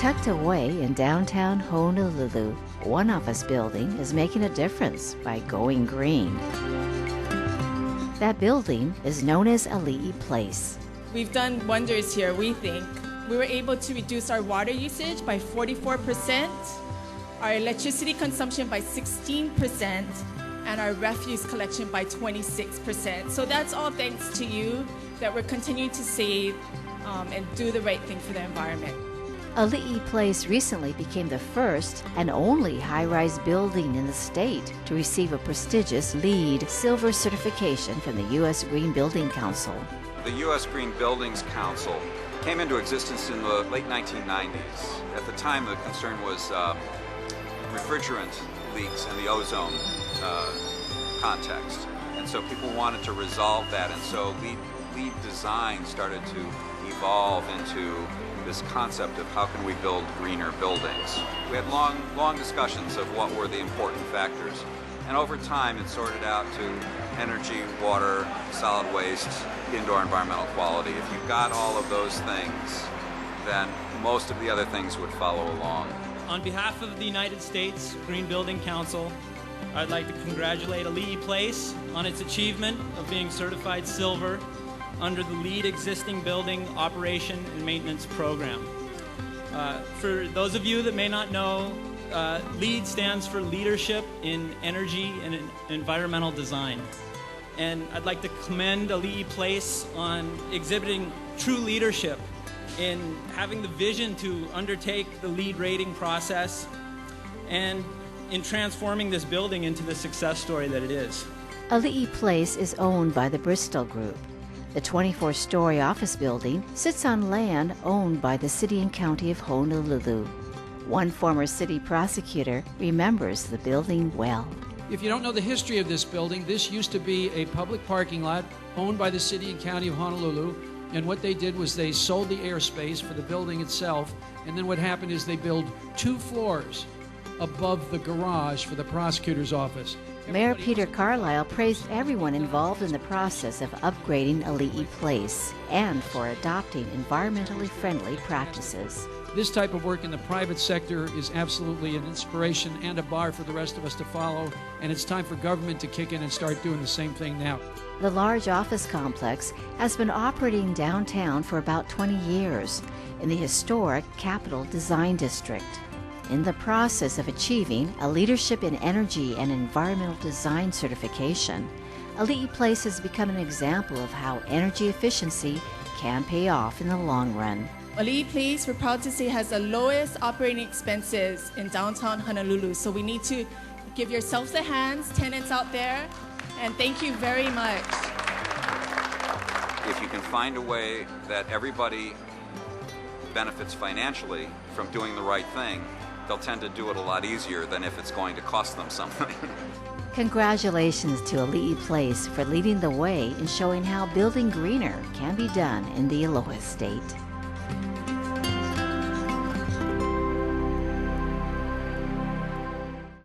Tucked away in downtown Honolulu, one office building is making a difference by going green. That building is known as Alii Place. We've done wonders here, we think. We were able to reduce our water usage by 44%, our electricity consumption by 16%, and our refuse collection by 26%. So that's all thanks to you that we're continuing to save and do the right thing for the environment. Alii Place recently became the first and only high-rise building in the state to receive a prestigious LEED Silver certification from the U.S. Green Building Council. The U.S. Green Buildings Council came into existence in the late 1990s. At the time, the concern was refrigerant leaks in the ozone context. And so people wanted to resolve that, and so LEED design started to evolve into this concept of how can we build greener buildings. We had long discussions of what were the important factors, and over time it sorted out to energy, water, solid waste, indoor environmental quality. If you got all of those things, then most of the other things would follow along. On behalf of the United States Green Building Council, I'd like to congratulate Alii Place on its achievement of being certified silver under the LEED Existing Building Operation and Maintenance Program. For those of you that may not know, LEED stands for Leadership in Energy and Environmental Design. And I'd like to commend Alii Place on exhibiting true leadership in having the vision to undertake the LEED rating process and in transforming this building into the success story that it is. Alii Place is owned by the Bristol Group. The 24-story office building sits on land owned by the city and county of Honolulu. One former city prosecutor remembers the building well. If you don't know the history of this building, this used to be a public parking lot owned by the city and county of Honolulu. And what they did was they sold the airspace for the building itself. And then what happened is they built 2 floors above the garage for the prosecutor's office. Mayor Peter Carlisle praised everyone involved in the process of upgrading Alii Place and for adopting environmentally friendly practices. This type of work in the private sector is absolutely an inspiration and a bar for the rest of us to follow, and it's time for government to kick in and start doing the same thing now. The large office complex has been operating downtown for about 20 years in the historic Capitol Design District. In the process of achieving a Leadership in Energy and Environmental Design certification, Alii Place has become an example of how energy efficiency can pay off in the long run. Alii Place, we're proud to say, has the lowest operating expenses in downtown Honolulu. So we need to give yourselves a hand, tenants out there, and thank you very much. If you can find a way that everybody benefits financially from doing the right thing, they'll tend to do it a lot easier than if it's going to cost them something. Congratulations to Alii Place for leading the way in showing how building greener can be done in the Aloha State.